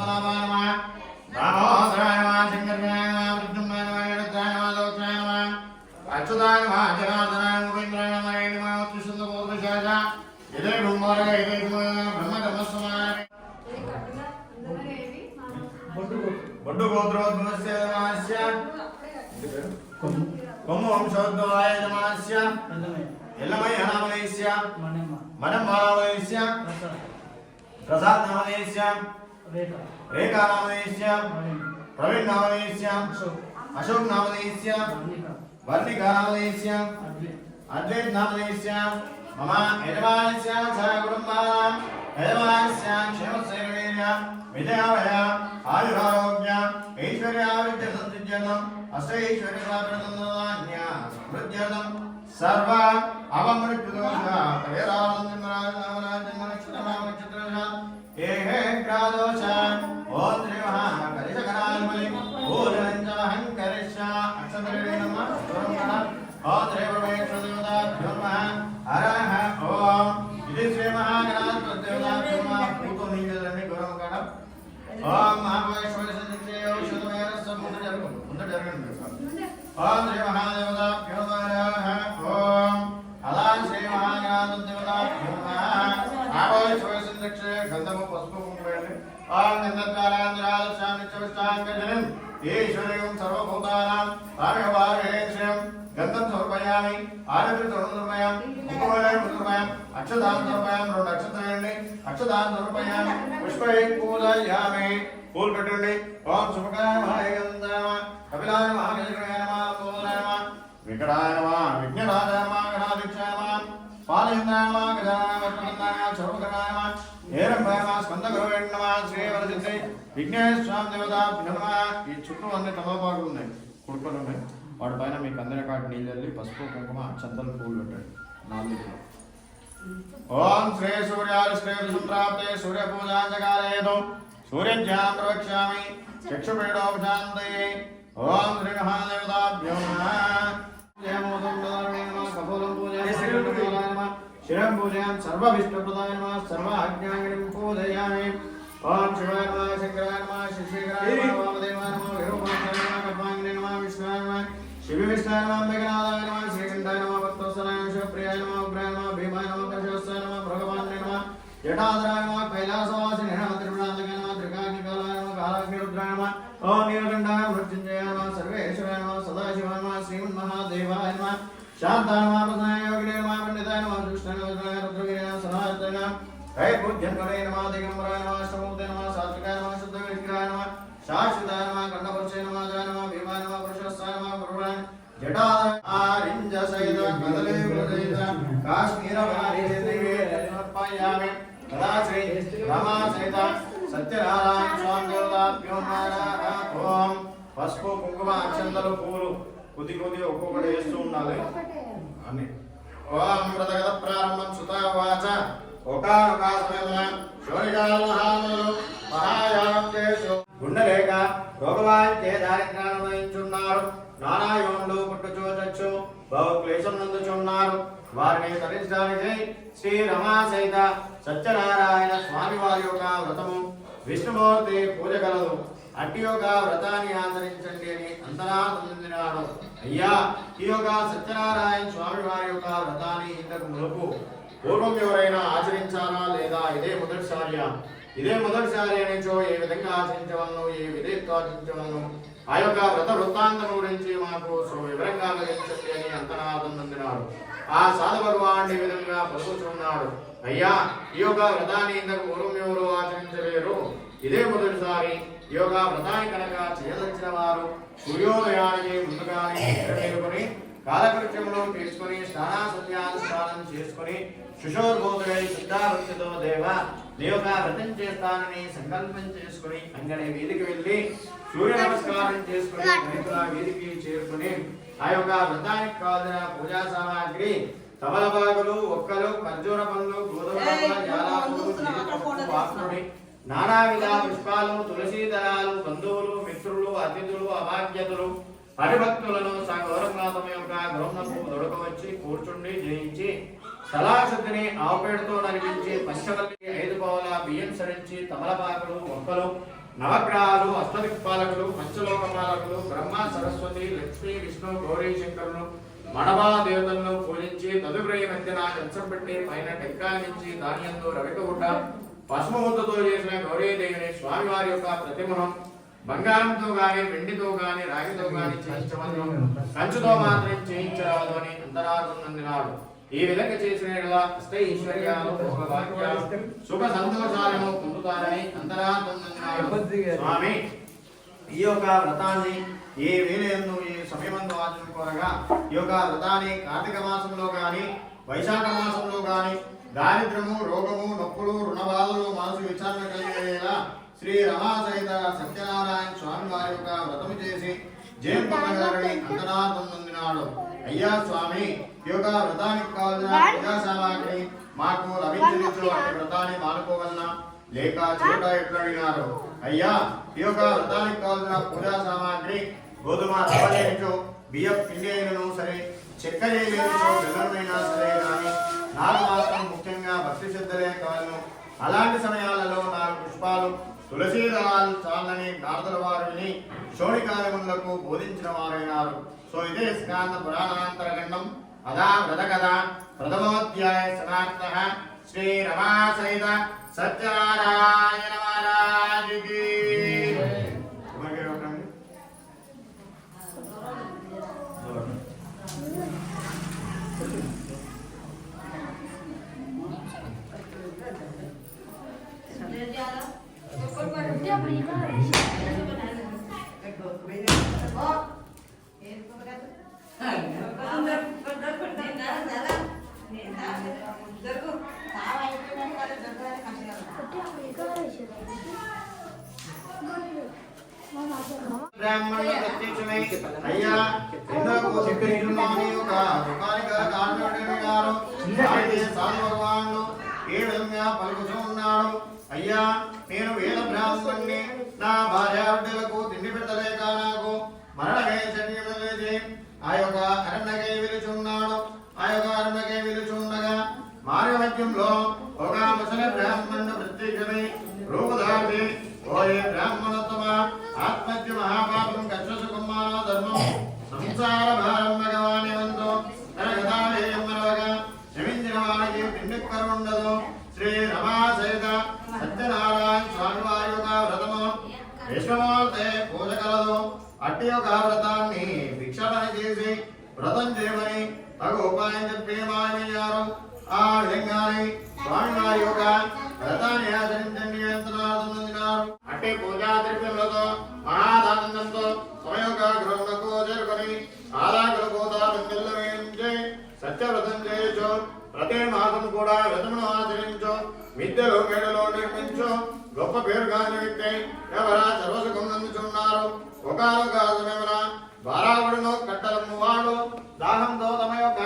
పద్మనాభాయ నమః దామోదరాయ నమః శంకరాయ నమః విష్ణుమాయ నమః గణాయ నమః లోకాయ నమః అచ్యుతాయ నమః జనార్దనాయ గోవిందాయ నమః నమః త్రిశూల గోపశాజ ఇదే బ్రహ్మరగ ఇదే బ్రహ్మ ధర్మస్వమాయ బొడ్డు గోత్రోద్భవస్య నమస్య కొమ్ము వంశోద్భవాయ నమస్య ఎల్లమయ్య నామనేస్య మనం నామనేస్య ప్రసాద్ నామనేస్య రేఖా నామనేస్య ప్రవీణ్ నామనేస్య అశోక్ నామనేస్య వర్ణికా నామనేస్య అద్వైత్ నామనేస్య మమ యజమానస్య సహ కుటుంబానాం యజమానస్య క్షేమశ్రేయవేర్య విజయావయ ఆయురారోగ్య ఐశ్వర్యావిద్య సంసిద్ధ్యర్థం అష్టైశ్వర్యప్రాప్త్యర్థం సమృద్ధ్యర్థం సర్వ అవమృత్యుదోష తైరాజన్మరాజన్మనక్షత్రనామనక్షత్రదోష ఏహే గ్రాదోష ఓం శ్రీ మహాకరిషకరాల్మలి భోజనంచమహం కరిష్య అక్షతరే నమః స్తోత్రం ఓం శ్రీ పరమేశ్వరదేవతాభ్యో నమః హరః ఓం ఇది శ్రీ మహాగణాధిపతిదేవతాభ్యో నమః పూతో నీగలని గౌరవం కాడ ఓం మహాభవేశ్వర సంజయ ఔషధమేరస్స ముందు జరగండి ఓం శ్రీ మహాదేవతాభ్యో నమః ఓం అలా శ్రీ మహాగణాధిపతిదేవతాభ్యో నమః మహాభవేశ్వర సంరక్షే గంధము పసుపు కుంకుమేయండి ఓం గంధద్వారాంధ్రాలస్వామిత్యవిష్టాంగజనం ఈశ్వరం సర్వభూతానాం ఆర్యవారేశ్యం గంధం సమర్పయామి ఆనకృతమయం కుంకుమయం అక్షదాం సమర్పయామి రెండు అక్షతయండి అక్షదాం సమర్పయామి పుష్పై పూజయామి పూలు పెట్టండి ఓం శుభకాయ మహాగంధామ కపిలాయ మహాగజాయ నమః పూజాయ నమః వికటాయ నమః విఘ్నరాజాయ నమః గణాధీక్షాయ నమః పాలయందాయ నమః గజానాయ వర్తమందాయ సర్వకరాయ నమః ఏరంభాయ నమః స్కందగురవే నమః శ్రీవరసిద్ధి విఘ్నేశ్వర దేవతాభ్యో నమః ఈ చుట్టూ అన్ని తమలపాకులు ఉన్నాయి కుడుకలు ఉన్నాయి వాటి పైన మీకు అందరి కాటి నీళ్ళల్లి పసుపు కుంకుమ అక్షంతలు పూలు పెట్టండి 4 ఓం శ్రీ సూర్యారిష్టే సంప్రాప్తే సూర్య పూజాంతకాలయేదు సూర్యజ్ఞానం ప్రవక్ష్యామి చక్షుపీడోపశాంతయే ఓం శ్రీ మహాదేవతాభ్యో నమః జయమోదం ప్రదానే నమః కపూలం పూజయామి శిరం పూజయామి సర్వ విష్ణుప్రదాయ నమః సర్వ అజ్ఞానిం పూజయామి ఓం శివాయ నమః శంకరాయ నమః శిశేఖరాయ నమః వామదేవాయ నమః విరూపాక్షాయ నమః కర్మాంగినే నమః విష్ణాయ నమః శివవిష్ణాయ నమః మేఘనాదాయ నమః శ్రీకంఠాయ నమః భక్తవత్సలాయ నమః శివప్రియాయ నమః ఉగ్రాయ నమః భీమాయ నమః కర్షవత్సాయ నమః భగవాన్నే నమః జటాధరాయ నమః కైలాసవాసినే నమః త్రిపురాంతకాయ నమః త్రికాగ్నికాలాయ నమః కాలాగ్నిరుద్రాయ నమః ఓం నీలకంఠాయ మృత్యుంజయాయ నమః సర్వేశ్వరాయ నమః సదాశివాయ నమః శ్రీమన్మహాదేవాయ నమః శాంతాయ నమః ప్రసన్నాయ యోగినే నమః పండితాయ నమః దుష్టాయ నమః రుద్రగిరియ నమః సనాతనాయ నమః హై బుద్ధ్యంకరే నమః దిగంబరాయ నమః అష్టమూర్తే నమః సాత్వికాయ నమః శుద్ధవిగ్రహాయ నమః శాశ్వతాయ నమః కంఠపరిచయ నమః జాయ నమః భీమాయ నమః పురుషోత్సాయ నమః పురుషాయ జటారింజ సైత కదలే హృదయ కాశ్మీర వారిదేవే సమర్పయామి తదా శ్రీ రమా సైత సత్యనారాయణ స్వామి దేవతాభ్యో నమః ఓం పసుపు కుంకుమ అక్షంతలు పూలు కొద్ది ఒక్కొక్కటి వేస్తూ ఉండాలి అని ఓం వ్రతగత ప్రారంభం సుతావాచ ఒకానొక సమయమున శౌరికాలహాములు మహాయాగేషు గుండెలేక రోగవాంచే దారిద్ర్యాన్ని వహించున్నారు నానాయోనులు పుట్టుచూచచ్చు బహు క్లేశం నందుచున్నారు వారిని తరించడానికి శ్రీ రమా సహిత సత్యనారాయణ స్వామి వారి యొక్క వ్రతము విష్ణుమూర్తి పూజ కలదు అట్టి యొక్క వ్రతాన్ని ఆచరించండి అని అంతరార్థినాడు అయ్యా ఈ యొక్క సత్యనారాయణ స్వామి వారి యొక్క వ్రతాన్ని ఇంతకు మునుపు పూర్వం ఎవరైనా ఆచరించారా లేదా ఇదే మొదటిసారి అనేచో ఏ విధంగా ఆచరించవలను ఏ విధంగా ఆచరించవలను ఆ యొక్క వ్రత వృత్తాంతం గురించి మాకు వివరంగా వివరించండి అని అంతరార్థం నందినాడు ఆ సాధు భగవాన్ ఈ విధంగా పలుకుతున్నాడు అయ్యా ఈ యొక్క వ్రతాన్ని ఇంతకు పూర్వం ఎవరు ఆచరించలేరు ఇదే మొదటిసారి ఈ యొక్క వ్రతాన్ని కనుక చేయదలిచిన వారు సూర్యోదయానికి ముందుగానే మేలుకొని కాలకృత్యంలో తీసుకొని స్నానాసత్యానుష్ఠానం చేసుకొని శుశోర్భూతుడై సిద్ధాభక్తితో దేవక వ్రతం చేస్తానని సంకల్పం చేసుకుని అంగడి వీధికి వెళ్ళి సూర్య నమస్కారం చేసుకుని రైతుల వీధికి చేరుకుని ఆ యొక్క వ్రతానికి కావాల్సిన పూజా సామాగ్రి తమలపాకులు ఒక్కలు ఖర్జూర పండ్లు గోధుమ నానావిధ పుష్పాలు తులసీ దళాలు బంధువులు మిత్రులు అతిథులు అభాగ్యతలు హరిభక్తులను గౌరంగా తమ యొక్క గౌరవపు దొడకవచ్చి కూర్చుండి జయించి స్థలాశుద్ధిని ఆవుపేడతో నడిపించి పంచవల్లి 5 పావుల బియ్యం సరించి తమలపాకులు ఒక్కలు నవగ్రహాలు, అష్టదిక్పాలకులు, పంచలోకపాలకులు, బ్రహ్మ, సరస్వతి, లక్ష్మీ, విష్ణు, గౌరీ శంకరులు, మడబా దేవతలను పూజించి తదుపరి మధ్యన కంచం పెట్టి పైన టెక్కాయ నుంచి ధాన్యంతో రవికగుడ్డ పసుమముద్దతో చేసిన గౌరీదేవిని స్వామివారి యొక్క ప్రతిమను బంగారంతో గాని, వెండితో గాని, రాగితో గాని చేయించవలను, కంచుతో మాత్రం చేయించరాదు అని అంతరార్థం నందినాడు. ఈ విధంగా చేసిన అష్ట ఐశ్వర్యాలు, భోగభాగ్యాలు, సుఖ సంతోషాలను పొందుతారని అంతరార్థం నందినాడు. స్వామి ఈ యొక్క వ్రతాన్ని ఏ వేళయందు ఈ సమయమందు ఆచరించుకోనగా ఈ యొక్క వ్రతాన్ని కార్తీక మాసంలో గాని, వైశాఖ మాసంలో గాని దారిద్రము, రోగము, నొప్పులు, రుణబాధలు, మనసు విచారణ కలిగేలా శ్రీ రమా సహిత సత్యనారాయణ స్వామి వారి యొక్క వ్రతము చేసి జయం పొందగలరని అంతరార్థం పొందినాడు. అయ్యా స్వామి ఈ యొక్క వ్రతానికి కావాల్సిన పూజా సామాగ్రి మాకు లభించవచ్చు. అట్టి వ్రతాన్ని మానుకోగలనా లేక చోట ఎట్లు అడిగినారు. అయ్యా ఈ యొక్క వ్రతానికి కావాల్సిన పూజా సామాగ్రి గోధుమ రవ్వలేనిచో, బియ్యం పిండి అయినను సరే, చక్కెర లేనిచో, బెల్లమైనా సరే కానీ నాకు మాత్రం ముఖ్యంగా భక్తి శ్రద్ధలే కావాలను. అలాంటి సమయాలలో 4 పుష్పాలు, తులసీ దళాలు చాలని నారదుల వారిని శోణికార్యములకు బోధించిన వారైనారు. సో ఇదే స్కాంద పురాణాంతర ఖండం అదా వ్రత కథ ప్రథమోధ్యాయ సమాప్తః. శ్రీ రమా సహిత సత్యనారాయణ మహారాజుకి బ్రాహ్మణుల ప్రత్యక్షమై అయ్యా ఇంద్రకు చెప్పినట్టున్నాను. ఒక దుకాణిక కారణుడు సాధు భగవానుడు ఏ విధంగా పలుకుతూ ఉన్నాడు. అయ్యా నేను వేద బ్రాహ్మణుని, నా భార్యాబిడ్డలకు తిండి పెట్టలేక నాకు మరణమే చర్యలేదు. ఆ యొక్క అరణ్యకై విలుచున్నాడు. ఆ యొక్క అరణ్యకై విలుచుండగా మార్గమధ్యంలో ఒక ముసలి బ్రాహ్మణుడు ప్రత్యేకమై రూపధారి ఓయే బ్రాహ్మణోత్తమ ఆత్మహత్య మహాపాపం కక్షసు కుమార ధర్మం సంసార భారం భగవాని వంతో తన గతావేయమనవగా క్షమించిన వారికి పిండిక్కర ఉండదు. శ్రీ రమా సహిత సత్యనారాయణ స్వామి వారి యొక్క వ్రతము విశ్వమూర్తే పూజ కలదు. అట్టి యొక్క వ్రతాన్ని భిక్షాటన చేసి వ్రతం చేయమని తగు ఉపాయం చెప్పి మాయమయ్యారు. ఆ విధంగానే స్వామి వారి యొక్క వ్రతాన్ని ఆచరించండి అంతరార్థం. అట్టి పూజా ద్రవ్యములతో మహాదానందంతో సమయోగ గృహములకు చేరుకొని ఆదాకుల కోతాలు వేయించి సత్యవ్రతం చేయొచ్చు. ప్రతి మాసం కూడా వ్రతమును ఆచరించు. విద్యలో మేడలో నిర్మించు. గొప్ప పేరు కాని వ్యక్తి ఎవరా సర్వసుఖం నందుచున్నారు. ఒకనొక సమయమున ద్వారాగుడును కట్టలము వాడు దాహంతో తమ యొక్క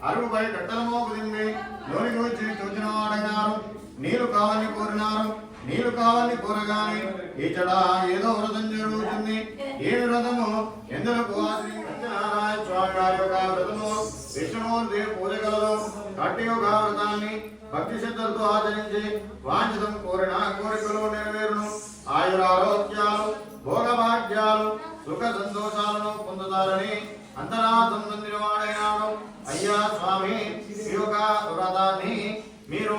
అరుగుపై కట్టలమో కుదింది లోని గురించి చూచిన వాడైనారు. నీరు కావాలని కోరినారు. నీరు కావాలని కోరగానే ఇచ్చట ఏదో వ్రతం జరుగుతుంది. ఏ వ్రతము ఎందుకు సత్యనారాయణ స్వామి వారి యొక్క వ్రతము విష్ణుమూర్తి పూజ కలదు. కట్టి యొక్క వ్రతాన్ని భక్తి శ్రద్ధలతో ఆచరించి వాంఛితం కోరిన కోరికలు నెరవేరును. ఆయురారోగ్యాలు, భోగభాగ్యాలు, సుఖ సంతోషాలను పొందుతారని అంతరార్థం పొందిన వాడైనాడు. అయ్యా స్వామి ఈ యొక్క వ్రతాన్ని మీరు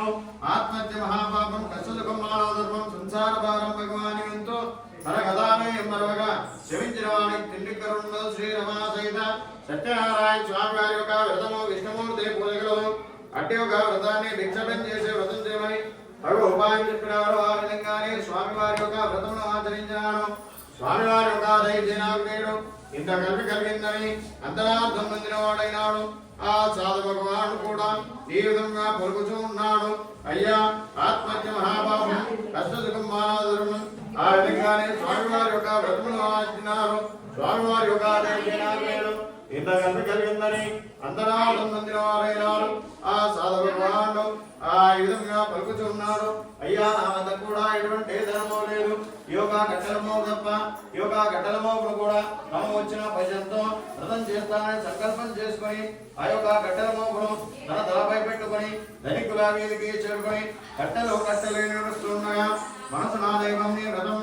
ఆత్మహత్య మహాపాపం కష్టసుఖం మానవ ధర్మం సంసార భారం భగవాని ఎంతో తన గదామే మరవగా క్షమించిన వాడికి తిండికరుండో. శ్రీ రమా సహిత సత్యనారాయణ స్వామి వారి యొక్క వ్రతము విష్ణుమూర్తి పూజలు అట్టి యొక్క వ్రతాన్ని భిక్షటం చేసే వ్రతం చేయమని తగు ఉపాయం చెప్పినారు. ఆ విధంగానే స్వామి వారి యొక్క వ్రతమును ఆచరించినాను. స్వామి వారి యొక్క దైత్యనాగుడు ఇంత కలిపి కలిగిందని అంతరార్థం పొందిన వాడైనాడు. ఆ సాధు భగవానుడు కూడా ఈ విధంగా పలుకుతూ ఉన్నాడు. అయ్యా ఆత్మహత్య మహాపాపం కష్టసుఖం మానవ ధర్మం. ఆ విధంగానే స్వామివారి యొక్క వ్రతములు ఆచరించినారు. స్వామివారి యొక్క దైత్యనాగుడు ఇంత కలిపి కలిగిందని అంతరార్థం పొందిన వారైనాడు. ఆ సాధు భగవానుడు ఆ విధంగా పలుకుతున్నాడు. అయ్యా నా వద్ద కూడా ఎటువంటి ధర్మం లేదు. యోగా కట్టెలమో తప్ప యోగా కట్టెలమోపును కూడా తమ వచ్చిన పైసలతో వ్రతం చేస్తానని సంకల్పం చేసుకొని ఆ యొక్క కట్టెలమోపును తన తలపై పెట్టుకొని ధనికుల వీధికి చేరుకొని కట్టెలు నడుస్తుండగా మనసు నా దైవం నీ వ్రతం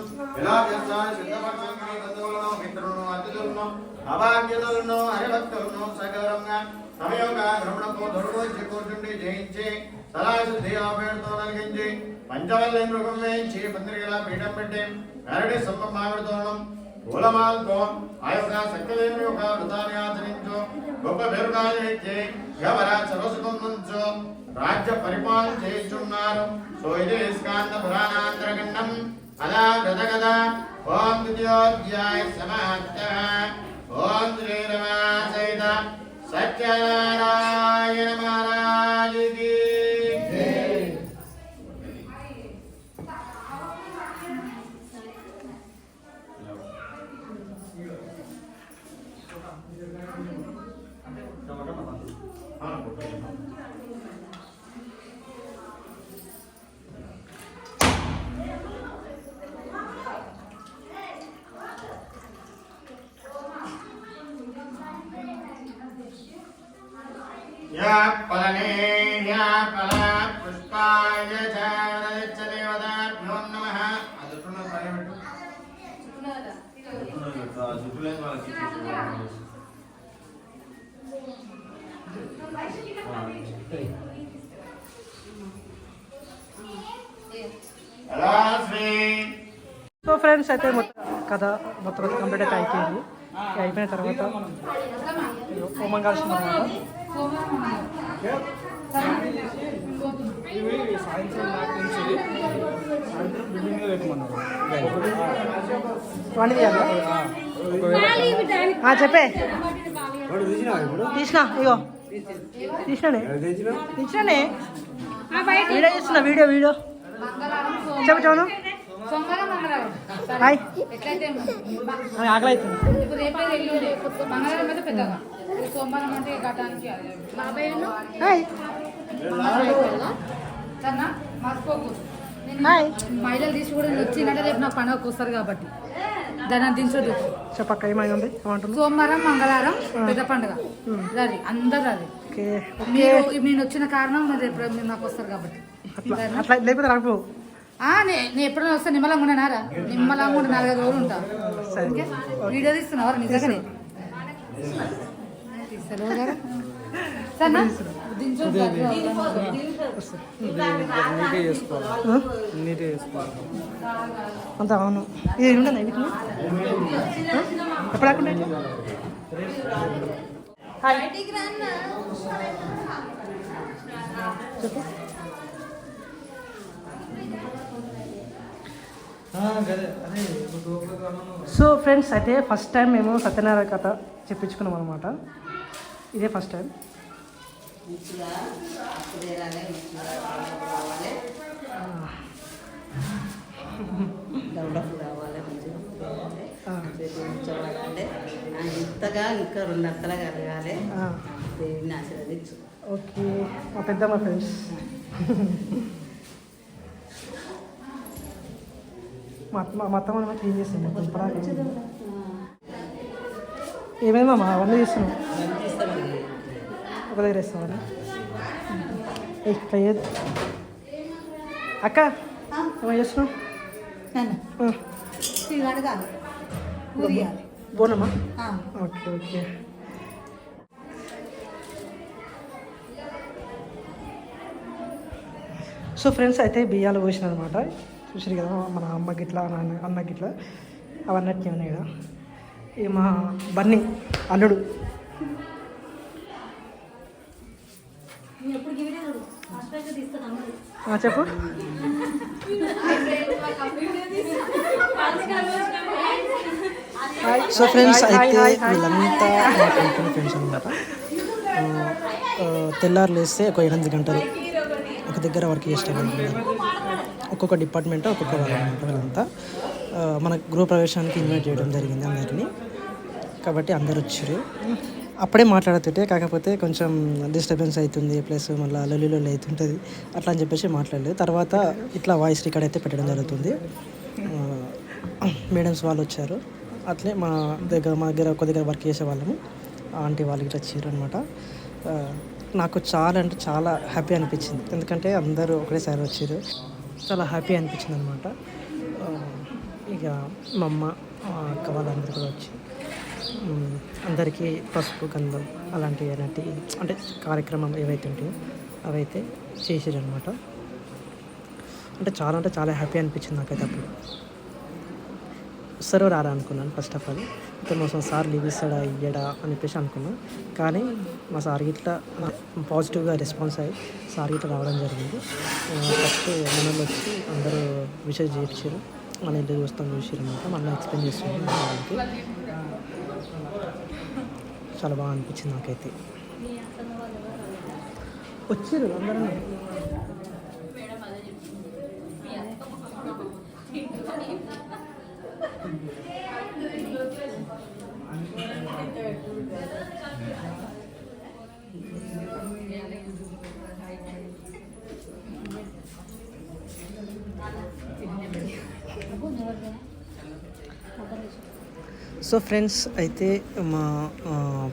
యథాజస్సాయ సిద్ధపరచంగా తందువులను మిత్రులను అతిథులను అభాగ్యతలను హరిభక్తులను సకలంగా సమయోగ భ్రమణకు దొరుకు కూర్చుండి జయించి సదాశుద్ధి ఆపేడుతో నలిగించి పంచవల్లి మృగం వేయించి పందిరిగల పీఠం పెట్టి నరడి సొంత మామిడితోనం పూలమాలతో ఆ యొక్క సత్యదేవుని యొక్క వృతాన్ని ఆచరించు గొప్ప పేరుగాలు ఇచ్చి ఎవర సర్వసుఖంచు రాజ్య పరిపాలన చేస్తున్నారు. సో ఇది స్కాంద పురాణాంతరగండం అలా గదగద. ఓం ద్వితీయోధ్యాయ సమాప్త. ఓం శ్రీరమాసైత సత్యనారాయణ మహారాజుకి या पलने या पला पुष्पाय च वदच्च देवताभ्यो नमः. అదుకున్న పని పెట్టు. జుట్టులేని వాళ్ళకి సో ఫ్రెండ్స్ అయితే కథ మొత్తం కంప్లీట్ అయితే అయిపోయింది. అయిపోయిన తర్వాత హోమం కాల్సిన తర్వాత చెప్పే తీసిన ఇగో తీసినానే వీడియో చేస్తున్నా వీడియో చెప్పు చౌను హాయ్ ఆకలి అవుతుంది. మహిళలు తీసి కూడా వచ్చిందంటే రేపు నాకు పండుగకు వస్తారు కాబట్టి దాన్ని దించొద్దు. చెప్పక్క ఏమైంది సోమవారం మంగళవారం పెద్ద పండుగ అది అందరు అది నేను వచ్చిన కారణం మీరు నాకు వస్తారు కాబట్టి. అట్లా లేకపోతే రాకపో నేను ఎప్పుడైనా వస్తా నిమ్మలంగా ఉండనారా నిమ్మలంగా ఉండి 4-5 రోజులు ఉంటా. వీడియో తీస్తున్నావారా నిజంగానే అంత అవును. ఇది ఉండదు ఎప్పుడు రాకుండా చెప్పు. సో ఫ్రెండ్స్ అయితే ఫస్ట్ టైం మేము సత్యనారాయణ కథ చెప్పించుకున్నాం అనమాట. ఇదే ఫస్ట్ టైం. ఇంతగా ఇంకా 2 అక్కలు కలగాలి. దేవుని ఆశీర్వదించు. ఓకే మా పెద్దమ్మ ఫ్రెండ్స్. మా అత్తమ్మ క్లీన్ చేస్తాను. ఏమైంది మామ అవన్నీ చేస్తున్నాం ఒక దగ్గర వేస్తామని ఇట్లా అక్క ఏమై చేస్తున్నావు బోనమ్మా. Okay okay. సో ఫ్రెండ్స్ అయితే బియ్యాలు పోసిన అనమాట. చూసారు కదా మన అమ్మ గిట్లా అన్న గిట్లా అవన్నీ ఉన్నాయి కదా. ఇక మా బన్నీ అల్లుడు చెప్పు. సో ఫ్రెండ్స్ అయితే వీళ్ళంతా మా కంపెనీ ఫ్రెండ్స్ అనమాట. తెల్లారు లేస్తే ఒక 8 గంటలు ఒక దగ్గర వర్క్ చేస్తారు. ఒక్కొక్క డిపార్ట్మెంట్ ఒక్కొక్క అనమాట. వీళ్ళంతా మన గృహప్రవేశానికి ఇన్వైట్ చేయడం జరిగింది అందరినీ. కాబట్టి అందరు వచ్చారు. అప్పుడే మాట్లాడుతుంటే కాకపోతే కొంచెం డిస్టర్బెన్స్ అవుతుంది, ప్లస్ మళ్ళీ లొల్లి అవుతుంటుంది అట్లా అని చెప్పేసి మాట్లాడలేదు. తర్వాత ఇట్లా వాయిస్ రికార్డ్ అయితే పెట్టడం జరుగుతుంది. మేడమ్స్ వాళ్ళు వచ్చారు. అట్లే మా దగ్గర ఒక దగ్గర వర్క్ చేసే వాళ్ళము ఆంటీ వాళ్ళు ఇట్లా వచ్చారు అనమాట. నాకు చాలా అంటే చాలా హ్యాపీ అనిపించింది. ఎందుకంటే అందరూ ఒకటేసారి వచ్చారు. చాలా హ్యాపీ అనిపించింది అనమాట. ఇక మా అమ్మ అక్క వాళ్ళందరూ కూడా వచ్చి అందరికీ పసుపు గంధం అలాంటివి అంటే కార్యక్రమం ఏవైతే ఉంటాయో అవైతే చేసారు అనమాట. అంటే చాలా హ్యాపీ అనిపించింది నాకైతే అప్పుడు. వస్తారో రారా అనుకున్నాను ఫస్ట్ ఆఫ్ ఆల్. అయితే మొత్తం సార్ లీవ్ ఇస్తాడా ఇయ్యడా అనిపించి అనుకున్నాను. కానీ మా సార్ ఇట్లా పాజిటివ్గా రెస్పాన్స్ అయ్యి సార్ ఇట్లా రావడం జరిగింది. ఫస్ట్ మనలో వచ్చి అందరూ విషయం చేయించారు, మన ఇల్లు చూస్తాం చూసారు అనమాట. మళ్ళీ ఎక్స్ప్లెయిన్ చేస్తున్నాను వాళ్ళకి. చాలా బాగా అనిపించింది నాకైతే. వచ్చారు అందరూ. సో ఫ్రెండ్స్, అయితే మా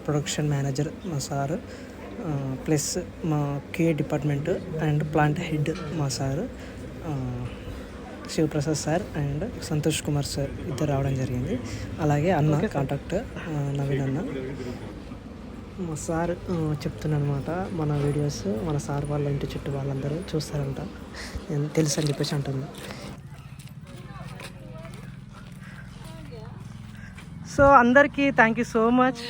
ప్రొడక్షన్ మేనేజర్ మా సార్ ప్లస్ మా కే డిపార్ట్మెంట్ అండ్ ప్లాంట్ హెడ్ మా sir Shivaprasad sir and Santosh Kumar sir ఇద్దరు రావడం జరిగింది. అలాగే అన్న కాంటాక్టర్ నవీన్ అన్న. మా సార్ చెప్తున్నాను అనమాట, మన వీడియోస్ మన సార్ వాళ్ళ ఇంటి చుట్టూ వాళ్ళందరూ చూస్తారంట, తెలుసు అని చెప్పేసి అంటుంది. సో అందరికీ థ్యాంక్ యూ సో మచ్.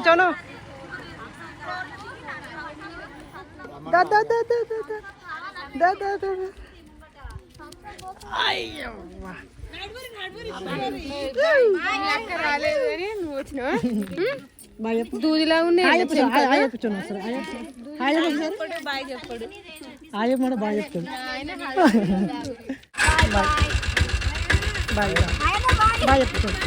చోను దూదిలా ఉన్నాయి. ఆయమ్మ బాగా చెప్తాడు. బాయ్ బాయ్ చెప్తాడు.